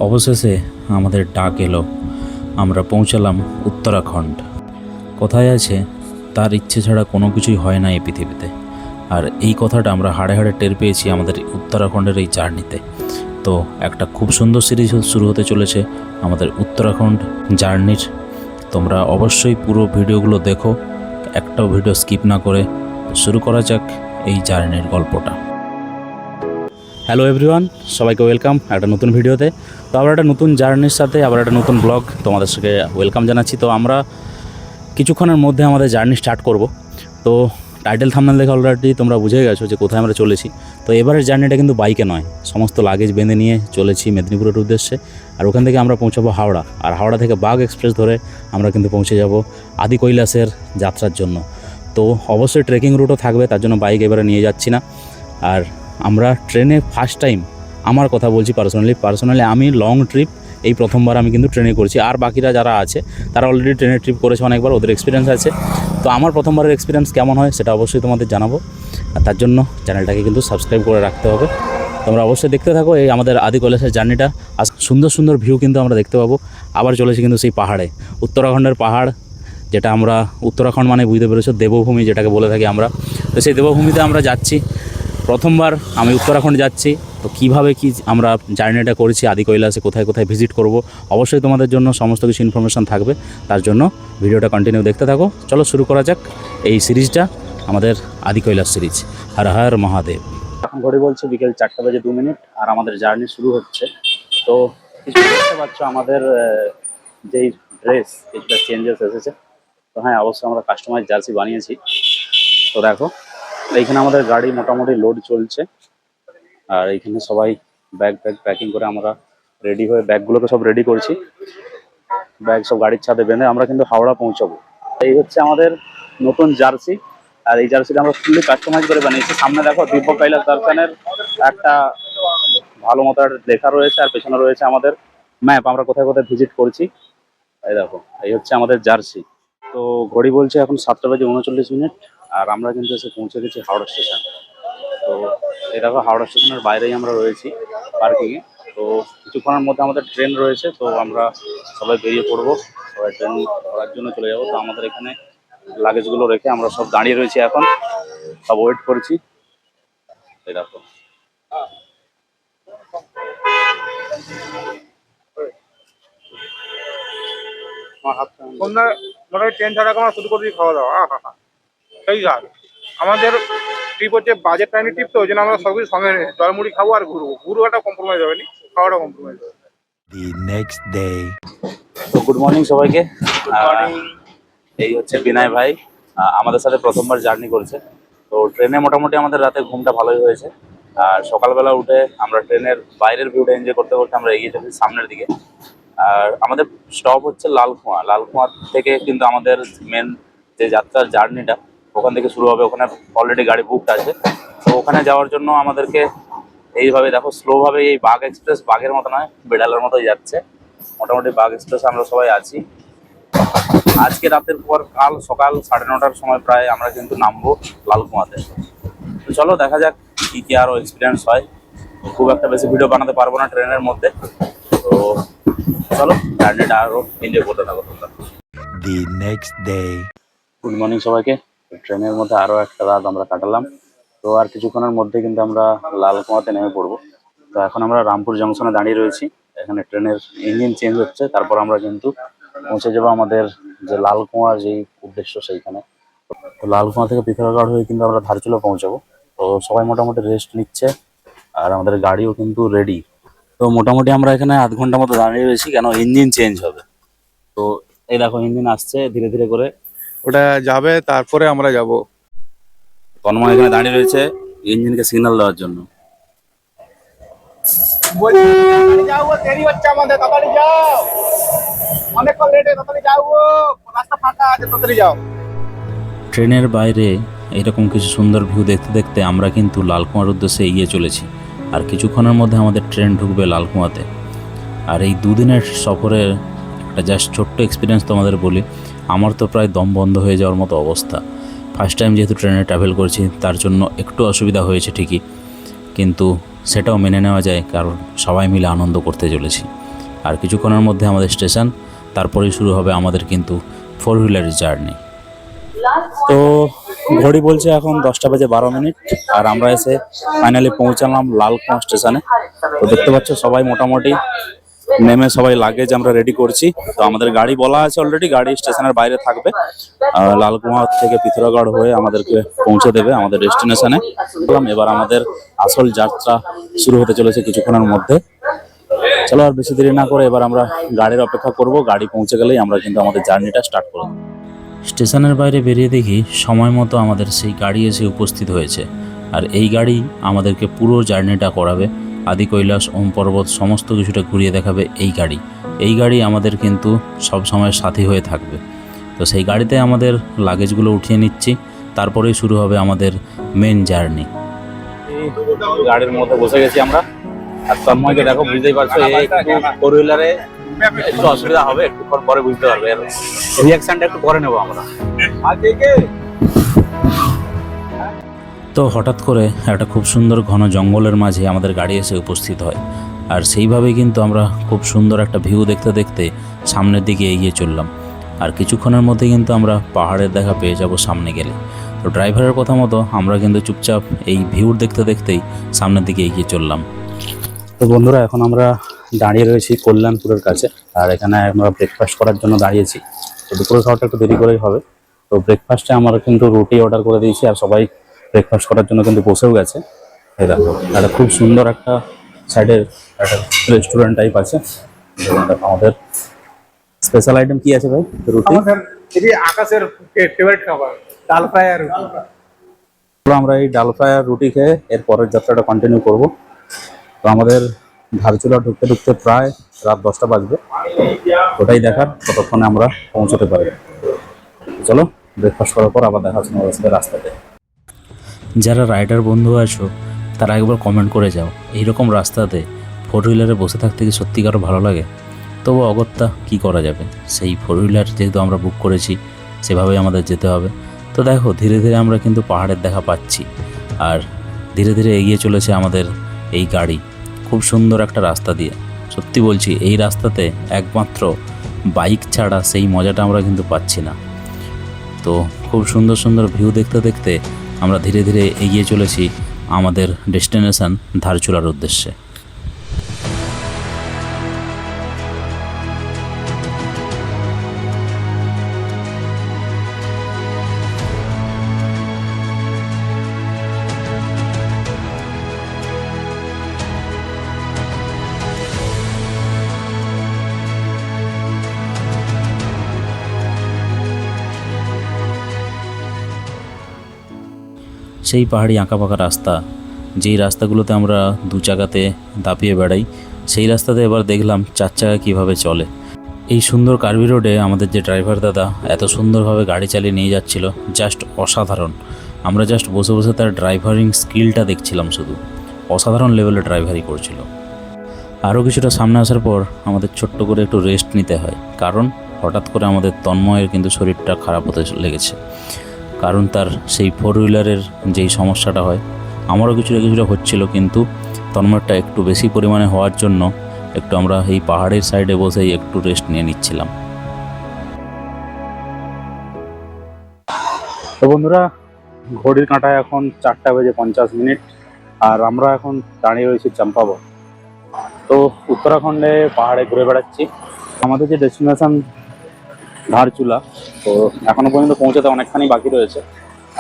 অবশেষে আমাদের ডাক এলো, আমরা পৌঁছালাম উত্তরাখণ্ড। কথায় আছে তার ইচ্ছে ছাড়া কোনো কিছুই হয় না এই পৃথিবীতে, আর এই কথাটা আমরা হাড়ে হাড়ে টের পেয়েছি আমাদের উত্তরাখণ্ডের এই জার্নিতে। তো একটা খুব সুন্দর সিরিজ শুরু হতে চলেছে আমাদের উত্তরাখণ্ড জার্নির। তোমরা অবশ্যই পুরো ভিডিওগুলো দেখো, একটাও ভিডিও স্কিপ না করে। শুরু করা যাক এই জার্নির গল্পটা। হ্যালো এভরিওয়ান, সবাইকে ওয়েলকাম একটা নতুন ভিডিওতে। তো আবার একটা নতুন জার্নির সাথে আবার একটা নতুন ব্লগ তোমাদের সাথে ওয়েলকাম জানাচ্ছি। তো আমরা কিছুক্ষণের মধ্যে আমাদের জার্নি স্টার্ট করব। তো টাইটেল থাম্বনেল দেখে অলরেডি তোমরা বুঝে গেছো যে কোথায় আমরা চলেছি। তো এবারের জার্নিটা কিন্তু বাইকে নয়, সমস্ত লাগেজ বেঁধে নিয়ে চলেছি মেদিনীপুরের উদ্দেশ্যে। আর ওখান থেকে আমরা পৌঁছাবো হাওড়া, আর হাওড়া থেকে বাগ এক্সপ্রেস ধরে আমরা কিন্তু পৌঁছে যাব আদি কৈলাসের যাত্রার জন্য। তো অবশ্যই ট্রেকিং রুটও থাকবে, তার জন্য বাইক এবারে নিয়ে যাচ্ছি না। আর আমরা ট্রেনে ফার্স্ট টাইম, আমার কথা বলছি পার্সোনালি আমি লং ট্রিপ এই প্রথমবার আমি কিন্তু ট্রেনে করছি। আর বাকিরা যারা আছে তারা অলরেডি ট্রেনে ট্রিপ করেছে অনেকবার, ওদের এক্সপিরিয়েন্স আছে। তো আমার প্রথমবারের এক্সপিরিয়েন্স কেমন হয় সেটা অবশ্যই তোমাদের জানাবো, আর তার জন্য চ্যানেলটাকে কিন্তু সাবস্ক্রাইব করে রাখতে হবে। তোমরা অবশ্যই দেখতে থাকো এই আমাদের আদি কৈলাসের জার্নিটা। আজ সুন্দর সুন্দর ভিউ কিন্তু আমরা দেখতে পাবো। আবার চলেছি কিন্তু সেই পাহাড়ে, উত্তরাখণ্ডের পাহাড়, যেটা আমরা উত্তরাখণ্ড মানে বুঝতে পেরেছো দেবভূমি যেটাকে বলে থাকি আমরা। তো সেই দেবভূমিতে আমরা যাচ্ছি, প্রথমবার আমি উত্তরাখণ্ড যাচ্ছি। তো কীভাবে কি আমরা জার্নিটা করেছি আদি কৈলাসে, কোথায় কোথায় ভিজিট করব, অবশ্যই তোমাদের জন্য সমস্ত কিছু ইনফরমেশান থাকবে। তার জন্য ভিডিওটা কন্টিনিউ দেখতে থাকো। চলো শুরু করা যাক এই সিরিজটা, আমাদের আদি কৈলাস সিরিজ। হর হর মহাদেব। এখন ঘড়ি বলছে বিকেল 4:02, আর আমাদের জার্নি শুরু হচ্ছে। তো কিছু দেখতে পাচ্ছ আমাদের যেই ড্রেস কিছুটা চেঞ্জেস এসেছে। তো হ্যাঁ, অবশ্যই আমরা কাস্টমাইজ জার্সি বানিয়েছি। তো দেখো এইখানে আমাদের গাড়ি মোটামুটি লোড চলছে, আর এইখানে সবাই ব্যাগ প্যাকিং করে আমরা রেডি হয়ে ব্যাগগুলোকে সব রেডি করছি। ব্যাগ সব গাড়ির ছাদে বেঁধে আমরা কিন্তু হাওড়া পৌঁছাবো। এই হচ্ছে আমাদের নতুন জার্সি, আর এই জার্সিটা আমরা ফুললি কাস্টমাইজ করে বানিয়েছি। সামনে দেখো দিব্য কৈলাস দর্শনের একটা ভালো মতো লেখা রয়েছে, আর পেছনে রয়েছে আমাদের ম্যাপ, আমরা কোথায় কোথায় ভিজিট করছি। এই দেখো এই হচ্ছে আমাদের জার্সি। তো ঘড়ি বলছে এখন 7:39, আর আমরা কিন্তু এসে পৌঁছে গেছি হাওড়া স্টেশন। তো এই দেখো হাওড়া স্টেশনের বাইরেই আমরা রয়েছি পার্কিংয়ে। তো কিছুক্ষণের মধ্যে আমাদের ট্রেন রয়েছে, তো আমরা সবাই বেরিয়ে পড়বো, সবাই ট্রেন ধরার জন্য চলে যাবো। তো আমাদের এখানে লাগেজগুলো রেখে আমরা সব দাঁড়িয়ে রয়েছি, এখন সব ওয়েট করছি। এই দেখো সন্ধ্যা মোটামুটি ট্রেন ছাড়া আমরা শুরু করে দিই খাওয়া দাওয়া। সেই আর আমাদের ট্রিপ হচ্ছে বাজেট টাইমের ট্রিপ, তো ওই জন্য আমরা সবকিছু সঙ্গে জলমুড়ি খাবো আর ঘুরোটা কম্প্রোমাইজ হবে না, খাওয়াটা কম্প্রোমাইজ হবে। The next day. তো গুড মর্নিং সবাইকে। এই হচ্ছে বিনয় ভাই, আমাদের সাথে প্রথমবার জার্নি করছে। তো ট্রেনে মোটামুটি আমাদের রাতে ঘুমটা ভালোই হয়েছে, আর সকালবেলা উঠে আমরা ট্রেনের বাইরের ভিউটা এনজয় করতে করতে আমরা এগিয়ে চলেছি সামনের দিকে। আর আমাদের স্টপ হচ্ছে লালকুয়া থেকে কিন্তু আমাদের মেন যে যাত্রার জার্নিটা ওখান থেকে শুরু হবে। ওখানে অলরেডি গাড়ি বুকড আছে। তো ওখানে যাওয়ার জন্য আমাদেরকে এইভাবে দেখো স্লোভাবে এই বাগ এক্সপ্রেস, বাঘের মতো নয় বেড়ালের মতোই যাচ্ছে। মোটামুটি বাগ এক্সপ্রেস আমরা সবাই আছি। আজকে রাতের পর কাল সকাল 9:30টার সময় প্রায় আমরা কিন্তু নামবো লালকুয়াতে। তো চলো দেখা যাক কি কি আরও এক্সপিরিয়েন্স হয়। খুব একটা বেশি ভিডিও বানাতে পারবো না ট্রেনের মধ্যে, তো চলো জার্নিটা আরও এনজয় করতে থাকো তোমরা। The next day. Good morning সবাইকে। ট্রেনের মধ্যে আরও একটা রাত আমরা কাটালাম। তো আর কিছুক্ষণের মধ্যে কিন্তু আমরা লালকুয়াতে নেমে পড়বো। তো এখন আমরা রামপুর জংশনে দাঁড়িয়ে রয়েছি, এখানে ট্রেনের ইঞ্জিন চেঞ্জ হচ্ছে, তারপর আমরা কিন্তু পৌঁছে যাবো আমাদের যে লালকুয়া যেই উদ্দেশ্য সেইখানে। তো লালকুয়া থেকে পিথোরাগড় হয়ে কিন্তু আমরা ধারচুলা পৌঁছাবো। তো সবাই মোটামুটি রেস্ট নিচ্ছে, আর আমাদের গাড়িও কিন্তু রেডি। তো মোটামুটি আমরা এখানে আধ ঘন্টা মতো দাঁড়িয়ে রয়েছি, কেন ইঞ্জিন চেঞ্জ হবে। তো এই দেখো ইঞ্জিন আসছে ধীরে ধীরে করে, ওটা যাবে তারপরে আমরা যাব। তন্ময় এখানে দাঁড়িয়ে রয়েছে ইঞ্জিনকে সিগন্যাল দেওয়ার জন্য। দেরি হচ্ছে আমাদের, তাড়াতাড়ি যাও, অনেকক্ষণ লেট, তাড়াতাড়ি যাও, রাস্তা ফাঁকা আছে, তাড়াতাড়ি যাও। ট্রেনের বাইরে এরকম কিছু সুন্দর ভিউ দেখতে দেখতে আমরা কিন্তু লালকুয়ার উদ্দেশ্যে এগিয়ে চলেছি। আর কিছুক্ষণের মধ্যে আমাদের ট্রেন ঢুকবে লালকুয়াতে। আর এই দুদিনের সফরের একটা জাস্ট ছোট্ট এক্সপিরিয়েন্স তোমাদের বলি। আমার তো প্রায় দম বন্ধ হয়ে যাওয়ার মতো অবস্থা। ফার্স্ট টাইম যেহেতু ট্রেনে ট্রাভেল করছি, তার জন্য একটু অসুবিধা হয়েছে ঠিকই, কিন্তু সেটাও মেনে নেওয়া যায়, কারণ সবাই মিলে আনন্দ করতে চলেছি। আর কিছুক্ষণের মধ্যে আমাদের স্টেশন, তারপরেই শুরু হবে আমাদের কিন্তু 4 হুইলারের জার্নি। তো ঘড়ি বলছে এখন 10:12, আর আমরা এসে ফাইনালি পৌঁছালাম লালকুয়া স্টেশনে। তো দেখতে পাচ্ছ সবাই মোটামুটি নেমে সবাই লাগেজ আমরা রেডি করছি। তো আমাদের গাড়ি বলা আছে অলরেডি, গাড়ি স্টেশনের বাইরে থাকবে, লালকুয়া থেকে পিথোরাগড় হয়ে আমাদেরকে পৌঁছে দেবে আমাদের ডেস্টিনেশনে। এবার আমাদের আসল যাত্রা শুরু হতে চলেছে কিছুক্ষণের মধ্যে। চলো আর বেশি দেরি না করে এবার আমরা গাড়ির অপেক্ষা করব, গাড়ি পৌঁছে গেলেই আমরা কিন্তু আমাদের জার্নিটা স্টার্ট করব। স্টেশনের বাইরে বেরিয়ে দেখি সময় মতো আমাদের সেই গাড়ি এসে উপস্থিত হয়েছে। আর এই গাড়ি আমাদেরকে পুরো জার্নিটা করাবে, আদি কৈলাস, ওম পর্বত সমস্ত কিছুটা ঘুরিয়ে দেখাবে এই গাড়ি আমাদের কিন্তু সব সময় সাথী হয়ে থাকবে। তো সেই গাড়িতে আমাদের লাগেজগুলো উঠিয়ে নিচ্ছি, তারপরেই শুরু হবে আমাদের মেন জার্নি। গাড়ির মধ্যে বসে গেছি আমরা, আর তন্ময়কে দেখো, বুঝতেই পারছো ফোর হুইলারে একটু অসুবিধা হবে, একটুক্ষণ পরে বুঝতে পারবে, রিয়াকশনটা একটু পরে নেবো আমরা। তো হঠাৎ করে একটা খুব সুন্দর ঘন জঙ্গলের মাঝে আমাদের গাড়ি এসে উপস্থিত হয়, আর সেইভাবেই কিন্তু আমরা খুব সুন্দর একটা ভিউ দেখতে দেখতে সামনের দিকে এগিয়ে চললাম। আর কিছুক্ষণের মধ্যে কিন্তু আমরা পাহাড়ের দেখা পেয়ে যাব সামনে গেলে। তো ড্রাইভারের কথা মতো আমরা কিন্তু চুপচাপ এই ভিউ দেখতে দেখতেই সামনের দিকে এগিয়ে চললাম। তো বন্ধুরা, এখন আমরা দাঁড়িয়ে রয়েছি কল্যাণপুরের কাছে, আর এখানে আমরা ব্রেকফাস্ট করার জন্য দাঁড়িয়েছি। তো দুপুরের খাওয়াটা একটু দেরি করেই হবে। তো ব্রেকফাস্টে আমরা কিন্তু রুটি অর্ডার করে দিয়েছি, আর সবাই ব্রেকফাস্ট করার জন্য কিন্তু বসেও গেছে। এই দেখো, একটা খুব সুন্দর একটা সাইডের একটা রেস্টুরেন্ট টাইপ আছে। আমাদের স্পেশাল আইটেম কি আছে ভাই? রুটি, এটি আকাশের ফেভারিট খাবার ডাল ফ্রাই আর রুটি। আমরা এই ডাল ফ্রাই আর রুটি খেয়ে এর পরের যাত্রাটা কন্টিনিউ করব। তো আমাদের ধারচুলা ঢুকতে ঢুকতে প্রায় রাত 10টা বাজবে। ওটাই দেখার কতক্ষণে আমরা পৌঁছতে পারি। চলো, ব্রেকফাস্ট করার পর আবার দেখা হচ্ছে রাস্তাতে। যারা রাইডার বন্ধু আছো তারা একবার কমেন্ট করে যাও, এইরকম রাস্তাতে 4 হুইলারে বসে থাকতে কি সত্যিকারও ভালো লাগে? তবু অগত্যা কী করা যাবে, সেই 4 হুইলার যেহেতু আমরা বুক করেছি সেভাবেই আমাদের যেতে হবে। তো দেখো, ধীরে ধীরে আমরা কিন্তু পাহাড়ের দেখা পাচ্ছি, আর ধীরে ধীরে এগিয়ে চলেছে আমাদের এই গাড়ি খুব সুন্দর একটা রাস্তা দিয়ে। সত্যি বলছি, এই রাস্তাতে একমাত্র বাইক ছাড়া সেই মজাটা আমরা কিন্তু পাচ্ছি না। তো খুব সুন্দর সুন্দর ভিউ দেখতে দেখতে আমরা ধীরে ধীরে এগিয়ে চলেছি আমাদের ডেস্টিনেশন ধারচুলার উদ্দেশ্যে। সেই পাহাড়ি আঁকাবাঁকা রাস্তা, যেই রাস্তাগুলোতে আমরা 2 চাকাতে দাপিয়ে বেড়াই, সেই রাস্তাতে এবার দেখলাম 4 চাকা কীভাবে চলে। এই সুন্দর কার্ভি রোডে আমাদের যে ড্রাইভার দাদা এত সুন্দরভাবে গাড়ি চালিয়ে নিয়ে যাচ্ছিল, জাস্ট অসাধারণ। আমরা জাস্ট বসে বসে তার ড্রাইভারিং স্কিলটা দেখছিলাম, শুধু অসাধারণ লেভেলের ড্রাইভারি করছিল। আরও কিছুটা সামনে আসার পর আমাদের ছোট্ট করে একটু রেস্ট নিতে হয়, কারণ হঠাৎ করে আমাদের তন্ময়ের কিন্তু শরীরটা খারাপ হতে লেগেছে। কারণ তার সেই 4 হুইলারের যেই সমস্যাটা হয়, আমারও কিছুটা হচ্ছিল, কিন্তু তন্ময়টা একটু বেশি পরিমাণে হওয়ার জন্য একটু আমরা এই পাহাড়ের সাইডে বসেই একটু রেস্ট নিয়ে নিচ্ছিলাম। তো বন্ধুরা, ঘড়ির কাঁটায় এখন 4:50, আর আমরা এখন দাঁড়িয়ে রয়েছি চম্পাবত। তো উত্তরাখণ্ডে পাহাড়ে ঘুরে বেড়াচ্ছি। আমাদের যে ডেস্টিনেশন ধারচুলা, তো এখনো পর্যন্ত পৌঁছাতে অনেকখানি বাকি রয়েছে,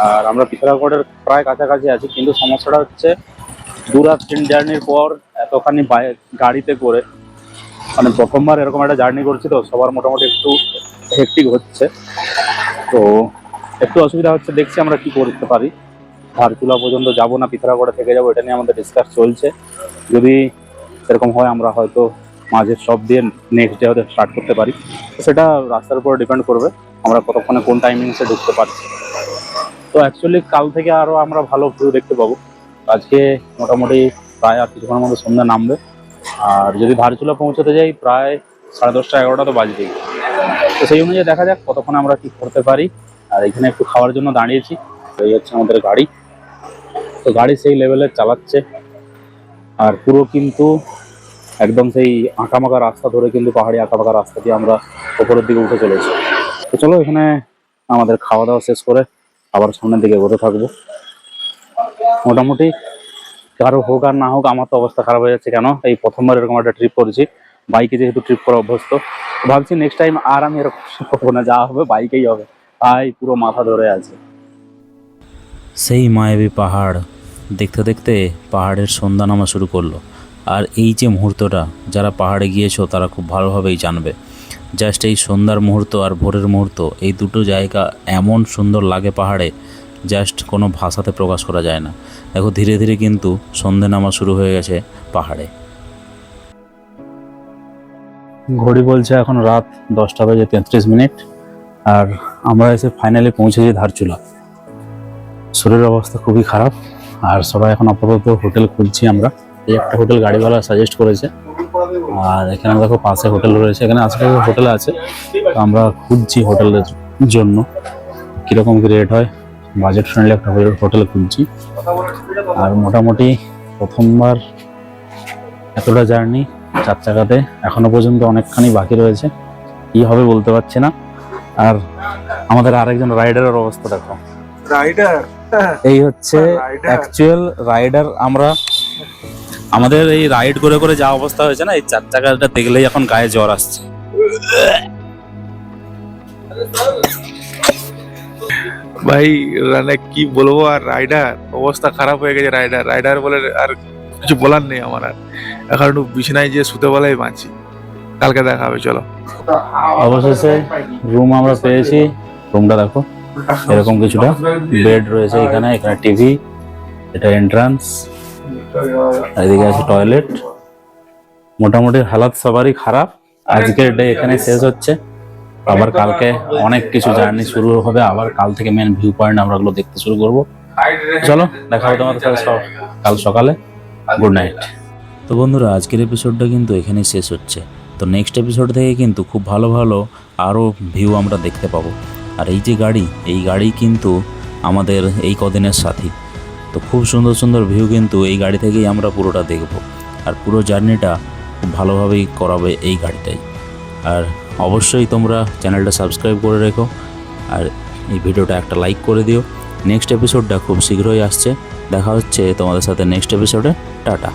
আর আমরা পিথোরাগড়ের প্রায় কাছাকাছি আছি। কিন্তু সমস্যাটা হচ্ছে 2 রাত ট্রেন জার্নির পর এতখানি গাড়িতে করে, মানে প্রথমবার এরকম একটা জার্নি করছি, তো সবার মোটামুটি একটু হেক্টিক হচ্ছে। তো একটু অসুবিধা হচ্ছে, দেখছি আমরা কি করতে পারি। ধারচুলা পর্যন্ত যাব না পিথোরাগড়ে থেকে যাবো, এটা নিয়ে আমাদের ডিসকাস চলছে। যদি এরকম হয় আমরা হয়তো মাঝের সব দিয়ে নেক্সট ডে হয়তো স্টার্ট করতে পারি। সেটা রাস্তার উপর ডিপেন্ড করবে আমরা কতক্ষণে কোন টাইমিংসে ঢুকতে পারছি। তো অ্যাকচুয়ালি কাল থেকে আরও আমরা ভালো ভিউ দেখতে পাবো। আজকে মোটামুটি প্রায় আর কিছুক্ষণের মধ্যে সন্ধ্যা নামবে, আর যদি ধারচুলা পৌঁছাতে যাই প্রায় 10:30 11টা তো বাজবেই। তো সেই অনুযায়ী দেখা যাক কতক্ষণে আমরা কি করতে পারি। আর এখানে একটু খাওয়ার জন্য দাঁড়িয়েছি। এই হচ্ছে আমাদের গাড়ি। তো গাড়ি সেই লেভেলের চালাচ্ছে, আর পুরো কিন্তু একদম সেই আঁকামাকা রাস্তা ধরে কিন্তু পাহাড়ি আঁকাবাঁকা রাস্তা দিয়ে আমরা ওপরের দিকে উঠে চলেছি। তো চলো এখানে আমাদের খাওয়া দাওয়া শেষ করে আবার সামনের দিকে এগোতে থাকবো। মোটামুটি কারো হোক আর না হোক আমার তো অবস্থা খারাপ হয়ে যাচ্ছে, কেন এই প্রথমবার এরকম একটা ট্রিপ করেছি, বাইকে যেহেতু ট্রিপ করা অভ্যস্ত। ভাবছি নেক্সট টাইম আর আমি এরকম করবো না, যা হবে বাইকেই হবে, তাই পুরো মাথা ধরে আছে। সেই মায়াবী পাহাড় দেখতে দেখতে পাহাড়ের সন্ধ্যা নামা শুরু করলো। আর এই যে মুহূর্তটা, যারা পাহাড়ে গিয়েছো তারা খুব ভালোভাবেই জানবে। জাস্ট এই সন্ধ্যার মুহূর্ত আর ভোরের মুহূর্ত, এই দুটো জায়গা এমন সুন্দর লাগে পাহাড়ে, জাস্ট কোনো ভাষাতে প্রকাশ করা যায় না। দেখো ধীরে ধীরে কিন্তু সন্ধে নামা শুরু হয়ে গেছে পাহাড়ে। ঘড়ি বলছে এখন রাত 10:33, আর আমরা এসে ফাইনালি পৌঁছেছি ধারচুলা। শরীরের অবস্থা খুবই খারাপ, আর সবাই এখন আপাতত হোটেল খুঁজছি আমরা। এই একটা হোটেল গাড়িওয়ালা সাজেস্ট করেছে, আর এখানে দেখো পাশে হোটেল রয়েছে, এখানে আশেপাশে হোটেল আছে। তো আমরা খুঁজছি হোটেলের জন্য কীরকম কি রেট হয়, বাজেট ফ্রেন্ডলি একটা হোটেল খুঁজছি। আর মোটামুটি প্রথমবার এতটা জার্নি 4 চাকাতে, এখনো পর্যন্ত অনেকখানি বাকি রয়েছে, কি হবে বলতে পারছি না। আর আমাদের আরেকজন রাইডারের অবস্থা দেখো, রাইডার এই হচ্ছে অ্যাকচুয়াল রাইডার। আমরা আমাদের এই রাইড করে করে যা অবস্থা হয়েছে না, এই 4 চাকাটা দেখলেই এখন গায়ে জ্বর আসছে। ভাই মানে কি বলবো, আর রাইডার অবস্থা খারাপ হয়ে গেছে। রাইডার বলে আর কিছু বলার নেই আমার। আর এখন একটু বিছানায় যে শুতে বলাই বাঁচি, কালকে দেখা হবে, চলো। অবশেষে রুম আমরা পেয়েছি। রুমটা দেখো এরকম কিছুটা, বেড রয়েছে এখানে, এখানে টিভি, এটা এন্ট্রান্স, এদিকে আছে টয়লেট। মোটামুটি হালাত সবারই খারাপ। আজকের ডে এখানে শেষ হচ্ছে, আবার কালকে অনেক কিছু জার্নি শুরু হবে। আবার কাল থেকে মেন ভিউ পয়েন্ট আমরা ওগুলো দেখতে শুরু করবো। চলো দেখা হবে তোমাদের সাথে কাল সকালে। Good night. তো বন্ধুরা আজকের এপিসোডটা কিন্তু এখানেই শেষ হচ্ছে। তো নেক্সট এপিসোড থেকে কিন্তু খুব ভালো ভালো আরও ভিউ আমরা দেখতে পাবো। আর এই যে গাড়ি, এই গাড়ি কিন্তু আমাদের এই কদিনের সাথী। তো খুব সুন্দর সুন্দর ভিউ কিন্তু এই গাড়ি থেকেই আমরা পুরোটা দেখব। আর পুরো জার্নিটা খুব ভালোভাবেই করাবে এই গাড়িটাই। আর অবশ্যই তোমরা চ্যানেলটা সাবস্ক্রাইব করে রেখো, আর এই ভিডিওটা একটা লাইক করে দিও। নেক্সট এপিসোডটা খুব শীঘ্রই আসছে। দেখা হচ্ছে তোমাদের সাথে নেক্সট এপিসোডে। টাটা।